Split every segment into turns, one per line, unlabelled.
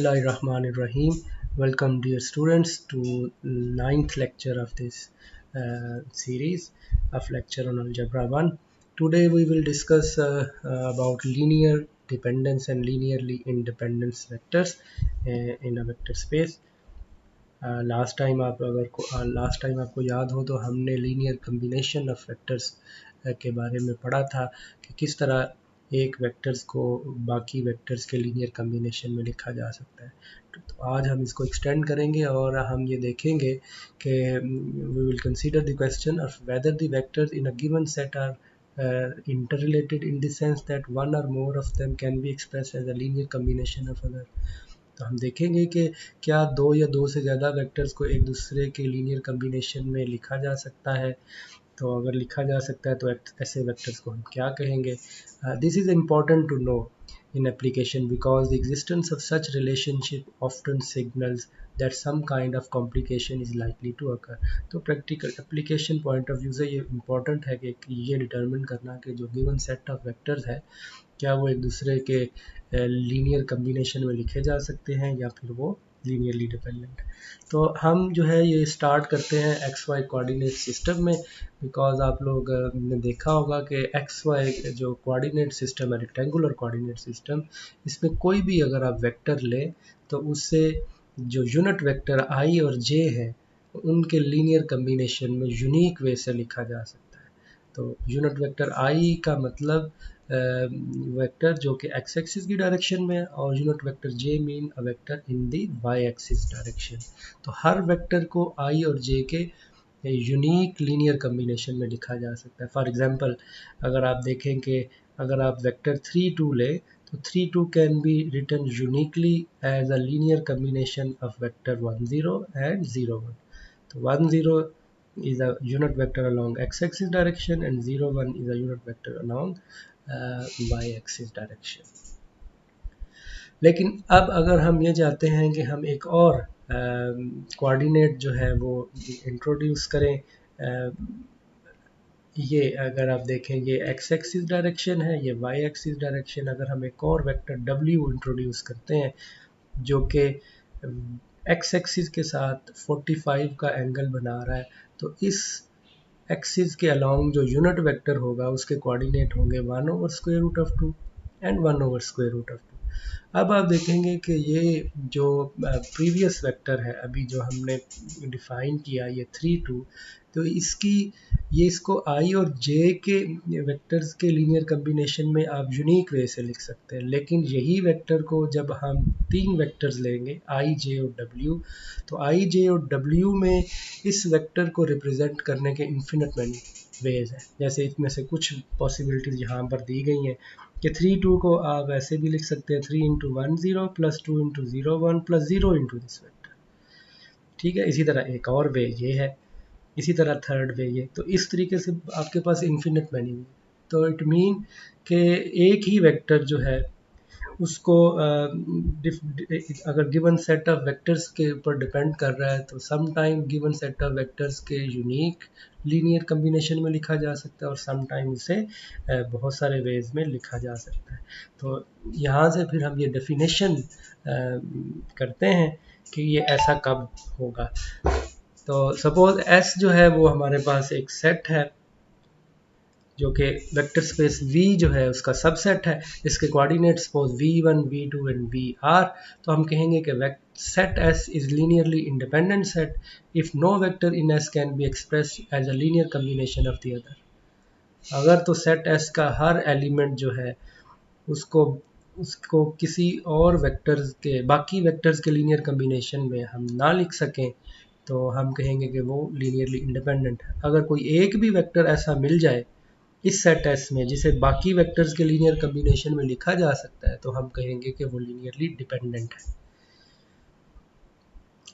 Bismillahirrahmanirrahim. Welcome, dear students, to ninth lecture of this series of lecture on Algebra 1. Today we will discuss about linear dependence and linearly independent vectors in a vector space. Last time आपको याद हो तो हमने linear combination of vectors के बारे में पढ़ा था कि किस तरह एक वेक्टर्स को बाकी वेक्टर्स के लीनियर कम्बिनेशन में लिखा जा सकता है। तो आज हम इसको एक्सटेंड करेंगे और हम ये देखेंगे कि we will consider the question of whether the vectors in a given set are interrelated in the sense that one or more of them can be expressed as a linear combination of other. तो हम देखेंगे कि क्या दो या दो से ज़्यादा वेक्टर्स को एक दूसरे के लीनियर कम्बिनेशन में लिखा जा सकता है। तो अगर लिखा जा सकता है तो ऐसे वेक्टर्स को हम क्या कहेंगे। This is important to know in application because the existence of such relationship often signals that some kind of complication is likely to occur. तो practical application point of view से ये इम्पॉर्टेंट है कि ये डिटरमिन करना कि जो given set of vectors है क्या वो एक दूसरे के लीनियर कम्बिनेशन में लिखे जा सकते हैं या फिर वो लीनियरली डिपेंडेंट। तो हम जो है ये स्टार्ट करते हैं एक्स वाई कोऑर्डिनेट सिस्टम में, बिकॉज आप लोग ने देखा होगा कि एक्स वाई जो कोऑर्डिनेट सिस्टम है रेक्टेंगुलर कोऑर्डिनेट सिस्टम, इसमें कोई भी अगर आप वेक्टर लें तो उससे जो यूनिट वेक्टर आई और जे है उनके लीनियर कम्बिनेशन में यूनिक वे से लिखा जा सकता है। तो यूनिट वेक्टर आई का मतलब वेक्टर जो कि एक्स एक्सिस की डायरेक्शन में है और unit vector J mean a vector in the Y axis direction. तो हर वेक्टर को आई और जे के यूनिक लीनियर कम्बिनेशन में लिखा जा सकता है। फॉर एग्जांपल अगर आप देखें कि अगर आप वेक्टर 3 2 लें तो 3 2 can be written uniquely as a linear combination of vector 1 0 and 0 1। तो 1 0 is a unit vector along x-axis direction and 0 1 is a unit vector along y-axis direction. लेकिन अब अगर हम ये चाहते हैं कि हम एक और कोऑर्डिनेट जो है वो इंट्रोड्यूस करें, ये अगर आप देखें ये एक्स एक्सिस डायरेक्शन है, ये वाई एक्सिस डायरेक्शन, अगर हम एक और वेक्टर w इंट्रोड्यूस करते हैं जो कि एक्स एक्सिस के साथ 45 का एंगल बना रहा है, तो इस एक्सिस के अलोंग जो यूनिट वेक्टर होगा उसके कोऑर्डिनेट होंगे 1/√2 एंड 1/√2। अब आप देखेंगे कि ये जो प्रीवियस वेक्टर है अभी जो हमने डिफाइन किया ये 3 2, तो इसको आई और जे के वेक्टर्स के लीनियर कम्बिनेशन में आप यूनिक वे से लिख सकते हैं। लेकिन यही वेक्टर को जब हम तीन वेक्टर्स लेंगे आई जे और डब्ल्यू, तो आई जे और डब्ल्यू में इस वेक्टर को रिप्रेजेंट करने के इन्फिनिट मैनी वेज हैं। जैसे इसमें से कुछ पॉसिबिलिटीज़ यहाँ पर दी गई हैं कि 3 2 को आप ऐसे भी लिख सकते हैं 3 × 1 0 + 2 × 0 1 + 0 × दिस वेक्टर। ठीक है, इसी तरह एक और वे ये है, इसी तरह थर्ड वे ये। तो इस तरीके से आपके पास इन्फिनिट मैनी वे। तो इट मीन कि एक ही वेक्टर जो है उसको अगर गिवन सेट ऑफ वेक्टर्स के ऊपर डिपेंड कर रहा है तो some time given set of vectors के यूनिक लीनियर कम्बिनेशन में लिखा जा सकता है और सम टाइम इसे बहुत सारे वेज में लिखा जा सकता है। तो यहाँ से फिर हम ये डेफिनेशन करते हैं कि ये ऐसा कब होगा। तो सपोज S जो है वो हमारे पास एक सेट है जो कि वेक्टर स्पेस V जो है उसका सबसेट है, इसके coordinate suppose v1 v2 and vr। तो हम कहेंगे कि set S is linearly independent set if no vector in S can be expressed as a linear combination of the other. अगर तो सेट S का हर एलिमेंट जो है उसको किसी और वेक्टर्स के बाकी वेक्टर्स के लीनियर कम्बिनेशन में हम ना लिख सकें तो हम कहेंगे कि वो लीनियरली इंडिपेंडेंट है। अगर कोई एक भी वेक्टर ऐसा मिल जाए इस सेट एस में जिसे बाकी वेक्टर्स के लीनियर कम्बिनेशन में लिखा जा सकता है तो हम कहेंगे कि वो लीनियरली डिपेंडेंट है।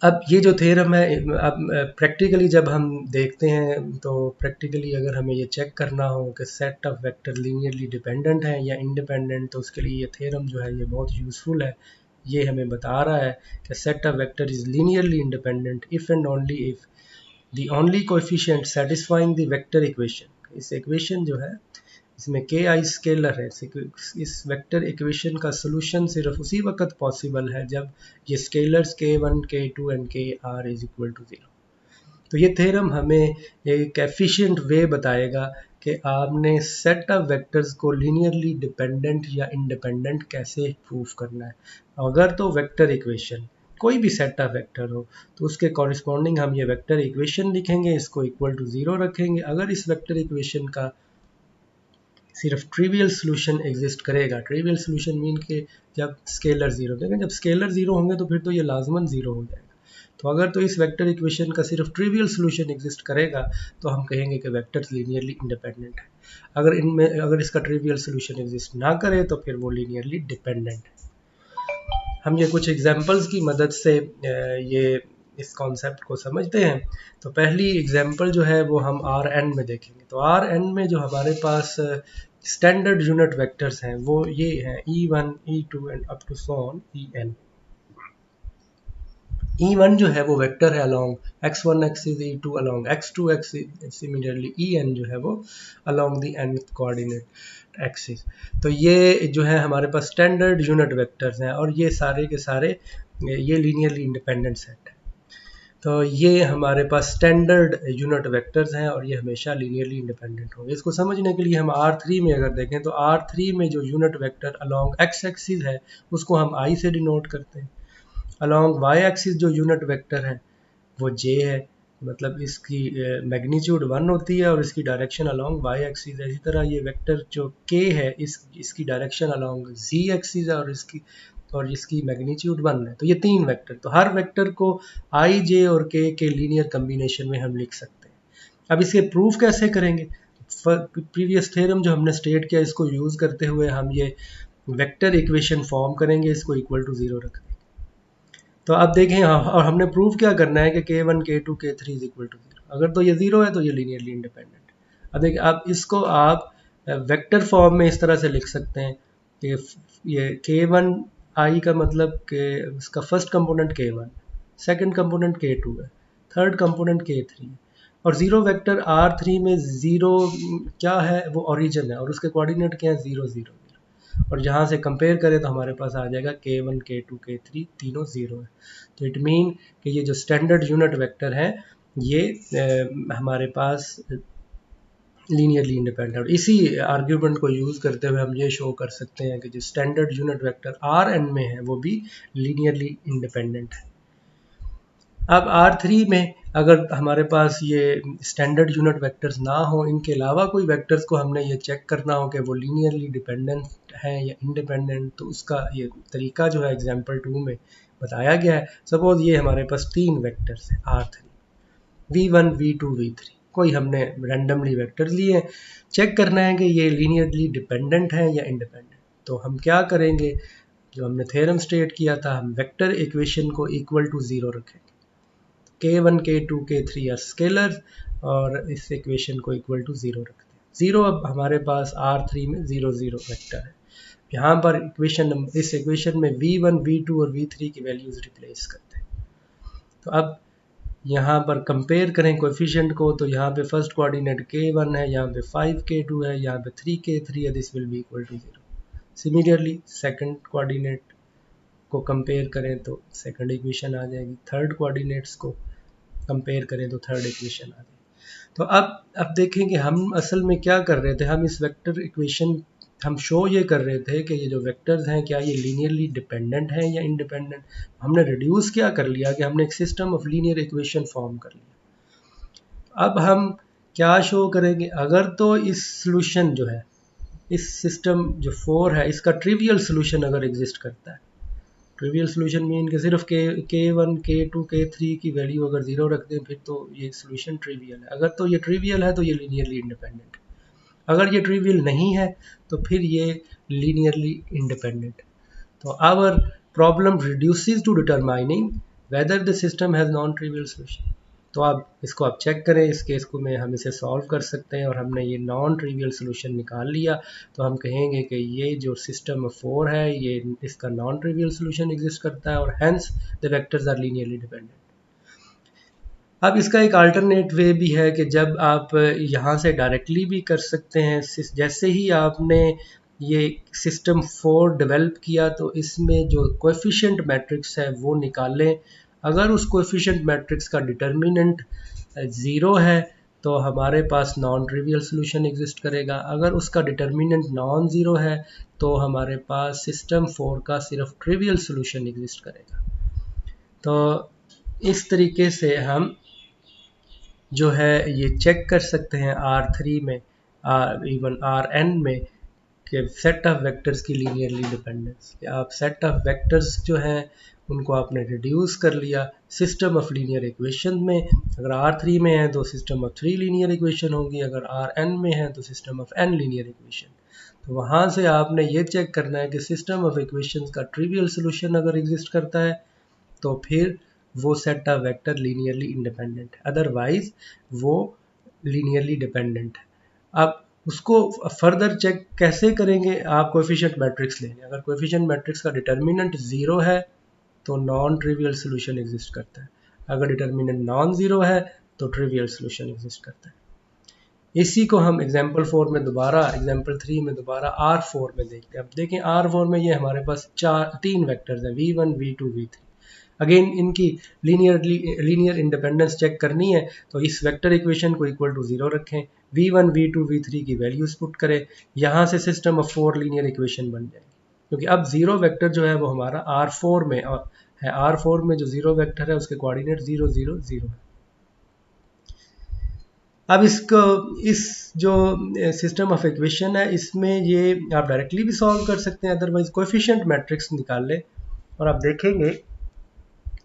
अब ये जो थ्योरम है, अब प्रैक्टिकली जब हम देखते हैं तो प्रैक्टिकली अगर हमें ये चेक करना हो कि set of vector linearly dependent है या इंडिपेंडेंट, तो उसके लिए ये थ्योरम जो है ये बहुत यूज़फुल है। ये हमें बता रहा है कि set of vector is linearly independent if and only if the only coefficient satisfying the vector equation. इस इक्वेशन जो है इसमें के आई स्केलर है। इस वेक्टर इक्वेशन का सोल्यूशन सिर्फ उसी वक्त पॉसिबल है जब ये scalars k1 k2 and k r is equal to 0। तो ये थ्योरम हमें एक एफिशिएंट वे बताएगा कि आपने सेट ऑफ वेक्टर्स को लीनियरली डिपेंडेंट या इंडिपेंडेंट कैसे प्रूफ करना है। अगर तो वेक्टर इक्वेशन कोई भी सेट ऑफ वेक्टर हो तो उसके कॉरिस्पॉन्डिंग हम ये वेक्टर इक्वेशन लिखेंगे, इसको इक्वल टू 0 रखेंगे। अगर इस वेक्टर इक्वेशन का सिर्फ ट्रिवियल सोल्यूशन एग्जिस्ट करेगा, ट्रिवियल सोल्यूशन मीन के जब स्केलर 0 देखें, जब स्केलर 0 होंगे तो फिर तो ये लाजमन 0 हो जाएगा। तो अगर तो इस वेक्टर इक्वेशन का सिर्फ ट्रिवियल सोल्यूशन एग्जिस्ट करेगा तो हम कहेंगे कि वेक्टर्स लीनियरली इंडिपेंडेंट है। अगर इसका ट्रिवियल सोल्यूशन एग्जिस्ट ना करे तो फिर वो लीनियरली डिपेंडेंट है। हम ये कुछ एग्जांपल्स की मदद से ये इस कॉन्सेप्ट को समझते हैं। तो पहली एग्जांपल जो है वो हम आर एन में देखेंगे। तो आर एन में जो हमारे पास स्टैंडर्ड यूनिट वेक्टर्स हैं वो ये हैं E1, E2 and up to so on En। E1 जो है वो वेक्टर है along x1 axis, E2 along x2 axis, similarly En जो है वो along the nth coordinate axis. तो ये जो है हमारे पास स्टैंडर्ड यूनिट वेक्टर्स हैं और ये सारे के सारे ये लीनियरली इंडिपेंडेंट सेट है। तो ये हमारे पास स्टैंडर्ड यूनिट वेक्टर्स हैं और ये हमेशा लीनियरली इंडिपेंडेंट होंगे। इसको समझने के लिए हम R3 में अगर देखें तो R3 में जो unit vector along x axis है उसको हम I से डिनोट करते हैं। अलोंग y एक्सिस जो यूनिट वेक्टर है वो j है, मतलब इसकी मैग्नीट्यूड 1 होती है और इसकी डायरेक्शन अलोंग y एक्सिस है। इसी तरह ये वेक्टर जो k है इसकी डायरेक्शन अलोंग z एक्सिस है और इसकी मैग्नीट्यूड 1 है। तो ये तीन वेक्टर, तो हर वेक्टर को i, j और k के लीनियर कम्बिनेशन में हम लिख सकते हैं। अब इसके प्रूफ कैसे करेंगे? प्रीवियस थ्योरम जो हमने स्टेट किया इसको यूज़ करते हुए हम ये वेक्टर इक्वेशन फॉर्म करेंगे, इसको इक्वल टू 0 रख देंगे। तो अब देखें और हमने प्रूफ क्या करना है कि k1 k2 k3 is equal to 0। अगर तो ये 0 है तो ये लीनियरली इंडिपेंडेंट। अब देखिए अब इसको आप वेक्टर फॉर्म में इस तरह से लिख सकते हैं कि ये k1 i का मतलब कि इसका first component k1, second component k2 है, थर्ड कंपोनेंट k3 है और जीरो वेक्टर R3 में 0 क्या है वो ओरिजिन है और उसके कोऑर्डिनेट क्या है 0 0 और जहाँ से कंपेयर करें तो हमारे पास आ जाएगा k1 k2 k3 तीनों 0 है। तो इट मीन कि ये जो स्टैंडर्ड यूनिट वेक्टर है ये हमारे पास लीनियरली इंडिपेंडेंट है। इसी आर्ग्यूमेंट को यूज़ करते हुए हम ये शो कर सकते हैं कि जो स्टैंडर्ड यूनिट वेक्टर Rn में है वो भी लीनियरली इंडिपेंडेंट है। अब R3 में अगर हमारे पास ये स्टैंडर्ड यूनिट वेक्टर्स ना हो, इनके अलावा कोई वेक्टर्स को हमने ये चेक करना हो कि वो लीनियरली डिपेंडेंट है या इंडिपेंडेंट, तो उसका ये तरीका जो है एग्जांपल 2 में बताया गया है। सपोज ये हमारे पास तीन वेक्टर्स हैं R3, V1 V2 V3, कोई हमने रैंडमली वेक्टर्स लिए हैं, चेक करना है कि ये लीनियरली डिपेंडेंट है या इंडिपेंडेंट। तो हम क्या करेंगे, जो हमने थ्योरम स्टेट किया था, हम वेक्टर इक्वेशन को इक्वल टू 0 रखेंगे। k1 k2 k3 are scalar और इस इक्वेशन को इक्वल टू 0 रखते हैं। 0 अब हमारे पास R3 में 0 0 वेक्टर है। यहाँ पर इस इक्वेशन में V1 V2 और V3 की वैल्यूज रिप्लेस करते हैं। तो अब यहाँ पर कंपेयर करें कोएफिशिएंट को, तो यहाँ पे फर्स्ट कोऑर्डिनेट k1 है, यहाँ पे 5k2 है, यहाँ पे 3k3 है, this will be equal to 0। Similarly second coordinate को कंपेयर करें तो सेकंड इक्वेशन आ जाएगी, थर्ड कोऑर्डिनेट्स को कंपेयर करें तो थर्ड इक्वेशन आ जाएगी। तो अब देखें कि हम असल में क्या कर रहे थे, हम इस वेक्टर इक्वेशन हम शो ये कर रहे थे कि ये जो वेक्टर्स हैं क्या ये लीनियरली डिपेंडेंट हैं या इंडिपेंडेंट। हमने रिड्यूस क्या कर लिया कि हमने एक system of linear equation form कर लिया। अब हम क्या शो करेंगे, अगर तो इस सोल्यूशन जो है, इस सिस्टम जो 4 है इसका ट्रिवियल सोल्यूशन अगर एग्जिस्ट करता है, ट्रिवियल सोल्यूशन मीन कि सिर्फ k1 k2 k3 की वैल्यू अगर 0 रख दें फिर तो ये सोल्यूशन ट्रिवियल है। अगर तो ये ट्रिवियल है तो ये लीनियरली इंडिपेंडेंट है, अगर ये ट्रिवियल नहीं है तो फिर ये लीनियरली इंडिपेंडेंट। तो our problem reduces to determining whether the system has non trivial solution. तो आप इसको आप चेक करें, इस केस को में हम इसे सॉल्व कर सकते हैं और हमने ये नॉन ट्रिवियल सोल्यूशन निकाल लिया तो हम कहेंगे कि ये जो सिस्टम ऑफ 4 है ये इसका नॉन ट्रिवियल सोल्यूशन एग्जिस्ट करता है और hence the vectors are linearly dependent. अब इसका एक अल्टरनेट वे भी है कि जब आप यहाँ से डायरेक्टली भी कर सकते हैं, जैसे ही आपने ये सिस्टम 4 डेवलप किया तो इसमें जो कोएफिशिएंट मैट्रिक्स है वो निकालें। अगर उस कोएफिशिएंट मैट्रिक्स का डिटर्मिनेंट 0 है तो हमारे पास नॉन ट्रिवियल सोल्यूशन एग्जिस्ट करेगा। अगर उसका डिटर्मिनेंट नॉन ज़ीरो है तो हमारे पास सिस्टम 4 का सिर्फ ट्रिवियल सोल्यूशन एग्जिस्ट करेगा। तो इस तरीके से हम जो है ये चेक कर सकते हैं R3 में, इवन Rn में, कि सेट ऑफ वेक्टर्स की लीनियरली डिपेंडेंस। आप सेट ऑफ वेक्टर्स जो हैं उनको आपने रिड्यूस कर लिया सिस्टम ऑफ लीनियर इक्वेशन में। अगर R3 में है तो सिस्टम ऑफ 3 लीनियर इक्वेशन होगी, अगर Rn में है तो system of n linear equation. तो वहाँ से आपने ये चेक करना है कि सिस्टम ऑफ इक्वेशंस का ट्रिवियल सोल्यूशन अगर एग्जिस्ट करता है तो फिर वो set of vector linearly independent है, अदरवाइज वो लीनियरली डिपेंडेंट है। अब उसको फर्दर चेक कैसे करेंगे? आप कोएफिशिएंट मैट्रिक्स लेंगे। अगर कोएफिशिएंट मैट्रिक्स का डिटर्मिनेंट 0 है तो नॉन ट्रिवियल सोल्यूशन एग्जिस्ट करता है, अगर डिटर्मिनेंट नॉन ज़ीरो है तो ट्रिवियल सोल्यूशन एग्जिस्ट करता है। इसी को हम एग्जाम्पल 4 में दोबारा, एग्जाम्पल 3 में दोबारा R4 में देखते हैं। अब देखें R4 में ये हमारे पास तीन वेक्टर्स हैं, V1, V2, V3। अगेन इनकी लीनियर इंडिपेंडेंस चेक करनी है तो इस वेक्टर इक्वेशन को इक्वल टू 0 रखें, V1, V2, V3 की वैल्यूज पुट करें, यहाँ से सिस्टम ऑफ 4 लीनियर इक्वेशन बन जाएगी। क्योंकि अब 0 वेक्टर जो है वो हमारा R4 में है, R4 में जो 0 वेक्टर है उसके कोऑर्डिनेट 0, 0, 0 है। अब इसको, इस जो सिस्टम ऑफ इक्वेशन है इसमें ये आप डायरेक्टली भी सॉल्व कर सकते हैं, अदरवाइज कोएफिशिएंट मैट्रिक्स निकाल लें और आप देखेंगे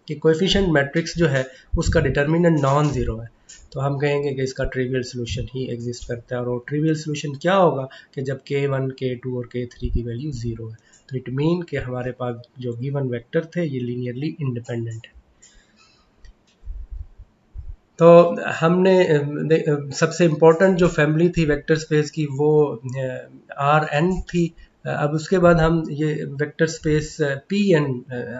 कि कोएफिशिएंट मैट्रिक्स जो है उसका डिटर्मिनेंट नॉन ज़ीरो है तो हम कहेंगे कि इसका ट्रिवियल सोल्यूशन ही एग्जिस्ट करता है। और वो ट्रिवियल सोल्यूशन क्या होगा कि जब k1, k2 और k3 की वैल्यू 0 है। तो इट मीन कि हमारे पास जो गिवन वेक्टर थे ये लीनियरली इंडिपेंडेंट है। तो हमने सबसे इम्पोर्टेंट जो फैमिली थी वेक्टर स्पेस की वो Rn थी। अब उसके बाद हम ये वेक्टर स्पेस Pn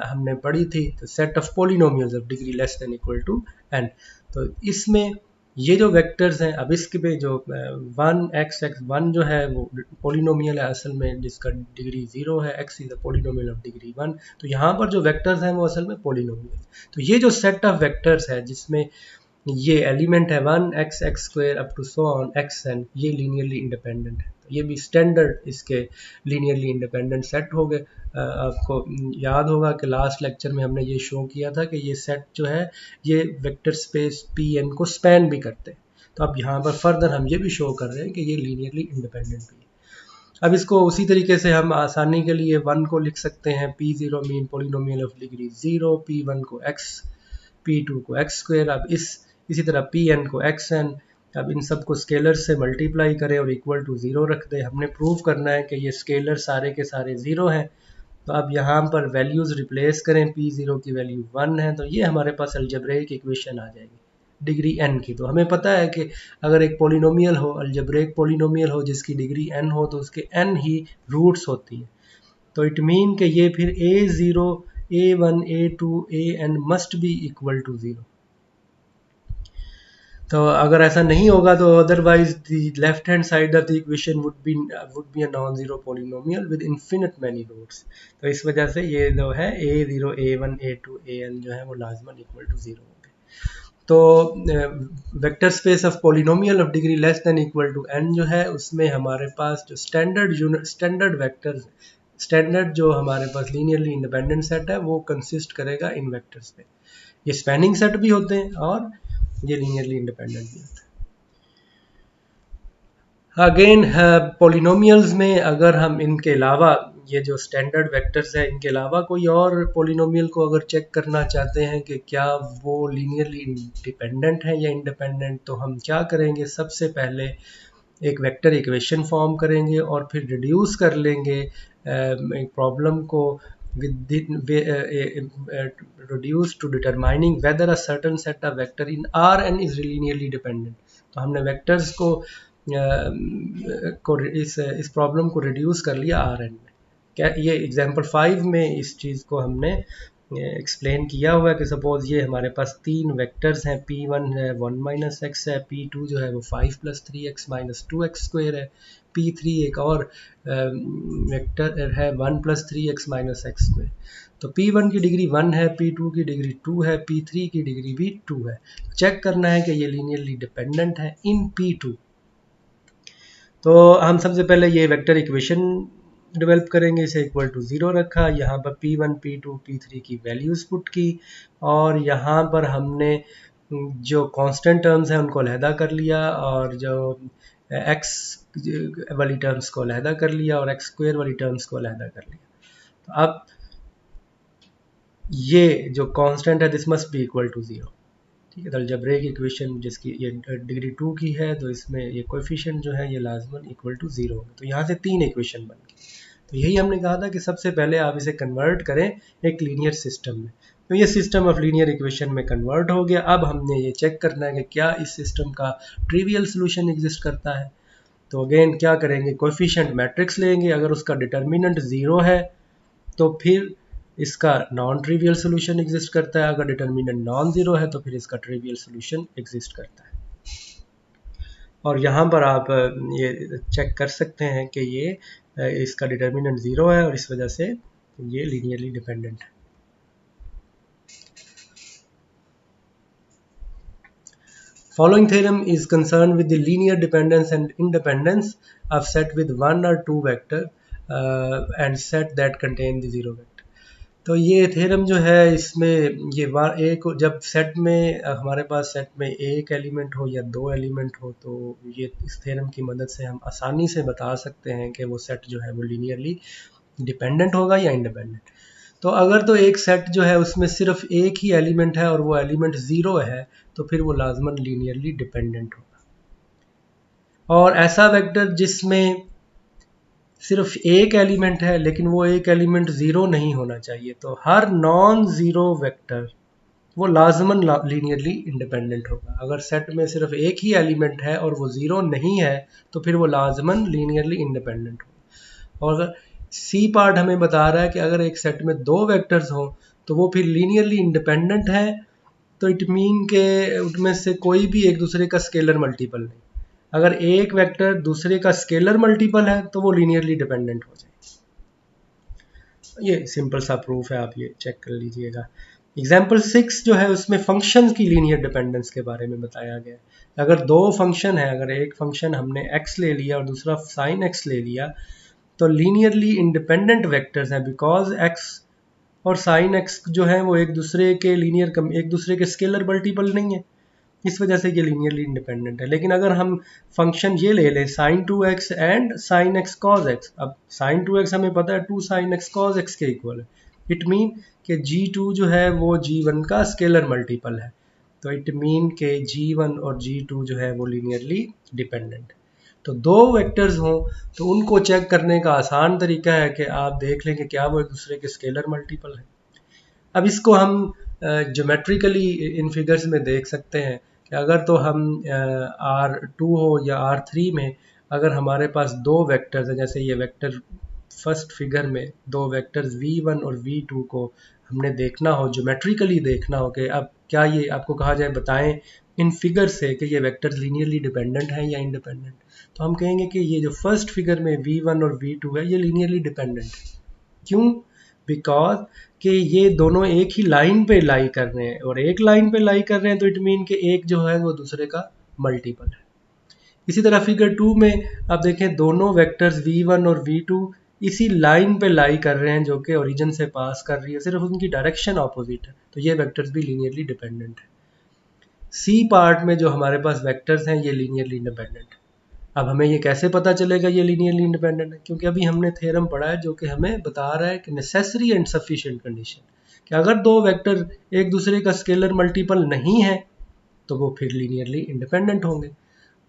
हमने पढ़ी थी, तो set of polynomials of degree less than equal to n। तो इसमें ये जो वेक्टर्स हैं, अब इसके पे जो 1 जो है वो पोलिनोमियल है असल में, जिसका डिग्री 0 है, x is the polynomial of degree 1। तो यहाँ पर जो वेक्टर्स हैं वो असल में पोलिनोमियल। तो ये जो सेट ऑफ वेक्टर्स है जिसमें ये एलिमेंट है 1x square up to so on xn, ये लीनियरली इंडिपेंडेंट है। तो ये भी स्टैंडर्ड इसके लीनियरली इंडिपेंडेंट सेट हो गए। आपको याद होगा कि लास्ट लेक्चर में हमने ये शो किया था कि ये सेट जो है ये वेक्टर स्पेस Pn को स्पैन भी करते हैं। तो अब यहाँ पर फर्दर हम ये भी शो कर रहे हैं कि ये लीनियरली इंडिपेंडेंट भी है। अब इसको उसी तरीके से हम आसानी के लिए 1 को लिख सकते हैं P0 mean polynomial of degree 0, P1 को x, P2 को x स्क्वायर। अब इसी तरह Pn को xn। अब इन सब को स्केलर से मल्टीप्लाई करें और इक्वल टू 0 रख दें। हमने प्रूव करना है कि ये स्केलर सारे के सारे 0 हैं। तो अब यहाँ पर वैल्यूज़ रिप्लेस करें, P0 की वैल्यू 1 है तो ये हमारे पास अलजेब्रिक इक्वेशन आ जाएगी डिग्री n की। तो हमें पता है कि अगर एक पोलिनोमियल हो, अलजेब्रिक पोलिनोमियल हो जिसकी डिग्री n हो, तो उसके n ही रूट्स होती हैं। तो इट मीन कि ये फिर a0, a1, a2, an must be equal to 0। तो अगर ऐसा नहीं होगा तो otherwise the left hand side of the equation would be a non zero polynomial with infinite many roots. तो इस वजह से ये जो है a0, a1, a2, an जो है वो लाजमन इक्वल टू 0 होंगे। तो vector space of polynomial of degree less than equal to n जो है उसमें हमारे पास जो स्टैंडर्ड वेक्टर्स, स्टैंडर्ड जो हमारे पास लीनियरली इंडिपेंडेंट सेट है वो कंसिस्ट करेगा इन वेक्टर्स पे। ये स्पैनिंग सेट भी होते हैं और ये लीनियरली इंडिपेंडेंट भी होता है। अगेन पॉलिनोमियल्स में अगर हम इनके अलावा ये जो स्टैंडर्ड वेक्टर्स है इनके अलावा कोई और पॉलिनोमियल को अगर चेक करना चाहते हैं कि क्या वो लीनियरली इंडिपेंडेंट है या इंडिपेंडेंट, तो हम क्या करेंगे, सबसे पहले एक वेक्टर इक्वेशन फॉर्म करेंगे और फिर रिड्यूस कर लेंगे एक प्रॉब्लम को reduced to determining whether a certain set of vector in Rn is linearly dependent। तो हमने वेक्टर्स को इस प्रॉब्लम को रिड्यूस कर लिया Rn में। क्या ये एग्जांपल 5 में इस चीज़ को हमने एक्सप्लेन किया हुआ है कि सपोज ये हमारे पास तीन वेक्टर्स हैं, P1 है 1 माइनस एक्स है, P2 जो है वो 5 plus 3x minus 2x square है, P3 एक और वेक्टर है 1 plus 3x minus x square. तो P1 की डिग्री 1 है, P2 की डिग्री 2 है, P3 की डिग्री भी 2 है। चेक करना है कि ये लीनियरली डिपेंडेंट है इन P2। तो हम सबसे पहले ये वेक्टर इक्वेशन डेवलप करेंगे, इसे इक्वल टू 0 रखा, यहाँ पर P1 P2 P3 की वैल्यूज़ पुट की, और यहाँ पर हमने जो कांस्टेंट टर्म्स हैं उनको अलहदा कर लिया, और जो x वाली टर्म्स को अलहदा कर लिया, और x स्क्वायर वाली टर्म्स को अलहदा कर लिया। तो अब ये जो कांस्टेंट है this must be equal to 0, ठीक है। तो अलजेब्रिक इक्वेशन जिसकी ये डिग्री 2 की है, तो इसमें ये कोएफिशिएंट जो है ये लाजमन इक्वल टू 0 होंगे। तो यहाँ से 3 इक्वेशन बन गई। तो यही हमने कहा था कि सबसे पहले आप इसे कन्वर्ट करें एक लीनियर सिस्टम में। तो ये सिस्टम ऑफ लीनियर इक्वेशन में कन्वर्ट हो गया। अब हमने ये चेक करना है कि क्या इस सिस्टम का ट्रिवियल सोल्यूशन एग्जिस्ट करता है। तो अगेन क्या करेंगे, कोएफिशिएंट मैट्रिक्स लेंगे, अगर उसका डिटर्मिनेंट 0 है तो फिर इसका नॉन ट्रिवियल सोल्यूशन एग्जिस्ट करता है, अगर डिटर्मिनेंट नॉन ज़ीरो है तो फिर इसका ट्रिवियल सोल्यूशन एग्जिस्ट करता है। और यहाँ पर आप ये चेक कर सकते हैं कि ये इसका डिटर्मिनेंट 0 है और इस वजह से ये लीनियरली डिपेंडेंट है। Following theorem is concerned with the linear dependence and independence of set with one or two vector and set that contain the zero vector। तो ये थ्योरम जो है इसमें ये एक जब सेट में हमारे पास सेट में एक एलिमेंट हो या दो एलिमेंट हो, तो ये इस थ्योरम की मदद से हम आसानी से बता सकते हैं कि वो सेट जो है वो लीनियरली डिपेंडेंट होगा या इंडिपेंडेंट। तो अगर तो एक सेट जो है उसमें सिर्फ एक ही एलिमेंट है और वो एलिमेंट 0 है, तो फिर वो लाजमन लीनियरली डिपेंडेंट होगा। और ऐसा वेक्टर जिसमें सिर्फ एक एलिमेंट है लेकिन वो एक एलिमेंट 0 नहीं होना चाहिए, तो हर नॉन ज़ीरो वेक्टर वो लाजमन लीनियरली इंडिपेंडेंट होगा। अगर सेट में सिर्फ एक ही एलिमेंट है और वो 0 नहीं है तो फिर वो लाजमन लीनियरली इंडिपेंडेंट होगा। और अगर सी पार्ट हमें बता रहा है कि अगर एक सेट में दो वेक्टर्स हों तो वो फिर लीनियरली इंडिपेंडेंट है, तो इट मीन के उनमें से कोई भी एक दूसरे का स्केलर मल्टीपल नहीं। अगर एक वेक्टर दूसरे का स्केलर मल्टीपल है तो वो लीनियरली डिपेंडेंट हो जाए। ये सिंपल सा प्रूफ है, आप ये चेक कर लीजिएगा। एग्जाम्पल 6 जो है उसमें फंक्शन की लीनियर डिपेंडेंस के बारे में बताया गया है। अगर दो फंक्शन है, अगर एक फंक्शन हमने x ले लिया और दूसरा sin x ले लिया, तो लीनियरली इंडिपेंडेंट वेक्टर्स हैं, बिकॉज x और sin x जो है वो एक दूसरे के एक दूसरे के स्केलर मल्टीपल नहीं है, इस वजह से ये लीनियरली इंडिपेंडेंट है। लेकिन अगर हम फंक्शन ये ले लें sin 2x and sin x cos x, अब sin 2x हमें पता है 2 sin x cos x के इक्वल है, इट मीन कि G2 जो है वो G1 का स्केलर मल्टीपल है, तो इट मीन के G1 और G2 जो है वो लीनियरली डिपेंडेंट। तो दो वेक्टर्स हों तो उनको चेक करने का आसान तरीका है कि आप देख लें कि क्या वो एक दूसरे के स्केलर मल्टीपल है। अब इसको हम ज्योमेट्रिकली इन फिगर्स में देख सकते हैं कि अगर तो हम R2 हो या R3 में अगर हमारे पास दो वेक्टर्स हैं, जैसे ये वेक्टर फर्स्ट फिगर में दो वेक्टर्स V1 और V2 को हमने देखना हो, ज्योमेट्रिकली देखना हो कि अब क्या ये आपको कहा जाए बताएं इन फिगर से कि ये वेक्टर्स लीनियरली डिपेंडेंट हैं या इंडिपेंडेंट, तो हम कहेंगे कि ये जो फर्स्ट फिगर में V1 और V2 है ये लीनियरली डिपेंडेंट है। क्यों? बिकॉज कि ये दोनों एक ही लाइन पे लाई कर रहे हैं, और एक लाइन पे लाई कर रहे हैं तो इट मीन कि एक जो है वो दूसरे का मल्टीपल है। इसी तरह फिगर 2 में आप देखें दोनों वेक्टर्स V1 और V2 इसी लाइन पे लाई कर रहे हैं जो कि ओरिजिन से पास कर रही है, सिर्फ उनकी डायरेक्शन ऑपोजिट है, तो ये वेक्टर्स भी लीनियरली डिपेंडेंट है। सी पार्ट में जो हमारे पास वेक्टर्स हैं ये लीनियरली इंडिपेंडेंट है। अब हमें ये कैसे पता चलेगा ये लीनियरली इंडिपेंडेंट है? क्योंकि अभी हमने थ्योरम पढ़ा है जो कि हमें बता रहा है कि नेसेसरी एंड सफिशिएंट कंडीशन, कि अगर दो वेक्टर एक दूसरे का स्केलर मल्टीपल नहीं है तो वो फिर लीनियरली इंडिपेंडेंट होंगे।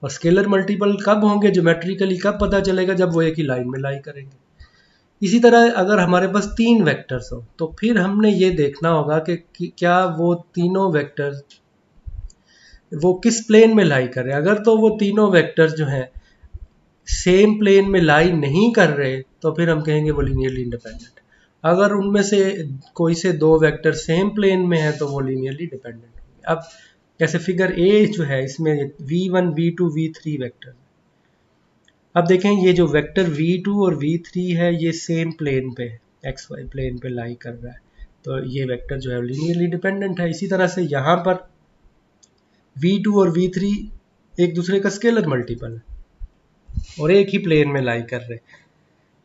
और स्केलर मल्टीपल कब होंगे, ज्योमेट्रिकली कब पता चलेगा, जब वो एक ही लाइन में लाई करेंगे। इसी तरह अगर हमारे पास तीन वेक्टर्स हो तो फिर हमने ये देखना होगा कि क्या वो तीनों वेक्टर्स वो किस प्लेन में लाई कर रहे हैं। अगर तो वो तीनों वेक्टर्स जो हैं सेम प्लेन में लाई नहीं कर रहे तो फिर हम कहेंगे वो लीनियरली इंडिपेंडेंट। अगर उनमें से कोई से दो वेक्टर सेम प्लेन में है तो वो लीनियरली डिपेंडेंट होंगे। अब जैसे फिगर ए जो है इसमें v1 v2 v3 वेक्टर, अब देखें ये जो वेक्टर v2 और v3 है ये सेम प्लेन पे एक्स वाई प्लेन पे लाई कर रहा है, तो ये वेक्टर जो है लीनियरली डिपेंडेंट है। इसी तरह से यहाँ पर v2 और v3 एक दूसरे का स्केलर मल्टीपल है और एक ही प्लेन में लाई कर रहे हैं,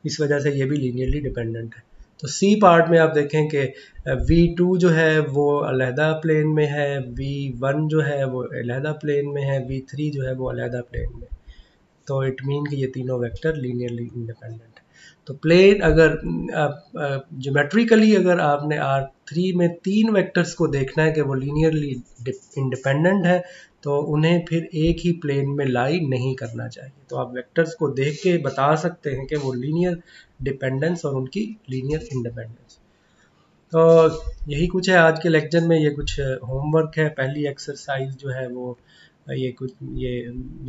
इस वजह से ये भी लीनियरली डिपेंडेंट है। तो सी पार्ट में आप देखें कि v2 जो है वो अलहदा प्लेन में है, v1 जो है वो अलहदा प्लेन में है, v3 जो है वो अलहदा प्लेन में, तो इट मीन कि ये तीनों वेक्टर लीनियरली इंडिपेंडेंट है। तो प्लेन अगर ज्योमेट्रिकली अगर आपने R3 में तीन वेक्टर्स को देखना है कि वो लीनियरली इंडिपेंडेंट है तो उन्हें फिर एक ही प्लेन में लाई नहीं करना चाहिए। तो आप वेक्टर्स को देख के बता सकते हैं कि वो लीनियर डिपेंडेंस और उनकी लीनियर इंडिपेंडेंस। तो यही कुछ है आज के लेक्चर में, ये कुछ होमवर्क है। पहली एक्सरसाइज जो है वो ये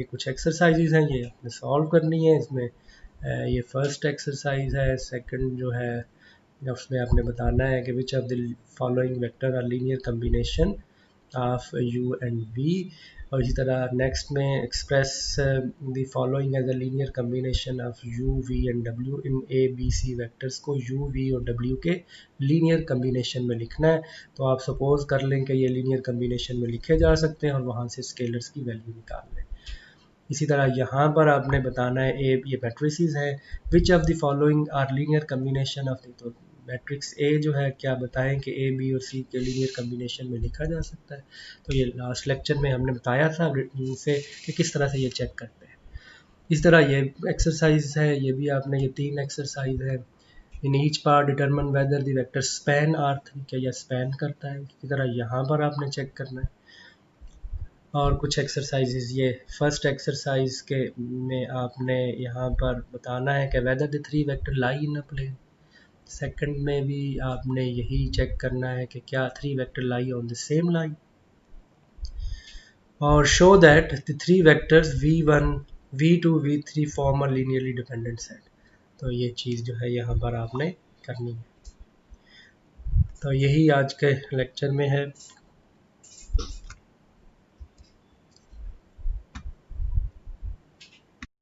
कुछ एक्सरसाइजेज हैं, ये आपने सॉल्व करनी है। इसमें ये फर्स्ट एक्सरसाइज है। सेकंड जो है उसमें आपने बताना है कि which of the following vector are linear combination of u and v, और इसी तरह नेक्स्ट में express the following as a linear combination of u v and w in a b c vectors को u v और w के linear combination में लिखना है। तो आप सपोज कर लें कि ये लीनियर कम्बिनेशन में लिखे जा सकते हैं और वहाँ से स्केलर्स की वैल्यू निकाल लें। इसी तरह यहाँ पर आपने बताना है ये मैट्रिसेस है, which of the following are linear combination of the, तो मैट्रिक्स ए जो है क्या बताएं कि ए बी और सी के लीनियर कम्बिनेशन में लिखा जा सकता है। तो ये लास्ट लेक्चर में हमने बताया था से कि किस तरह से ये चेक करते हैं। इस तरह ये एक्सरसाइज है, ये भी आपने, ये तीन एक्सरसाइज है। In each part determine whether the vector span R3, क्या यह स्पैन करता है। इसी तरह यहाँ पर आपने चेक करना है। और कुछ एक्सरसाइजेज, ये फर्स्ट एक्सरसाइज के में आपने यहाँ पर बताना है कि whether the three vector lie in a plane. Second में भी आपने यही चेक करना है कि क्या three vector lie on the same line, और show that the three vectors v1 v2 v3 form a linearly dependent set. तो ये चीज़ जो है यहाँ पर आपने करनी है। तो यही आज के लेक्चर में है।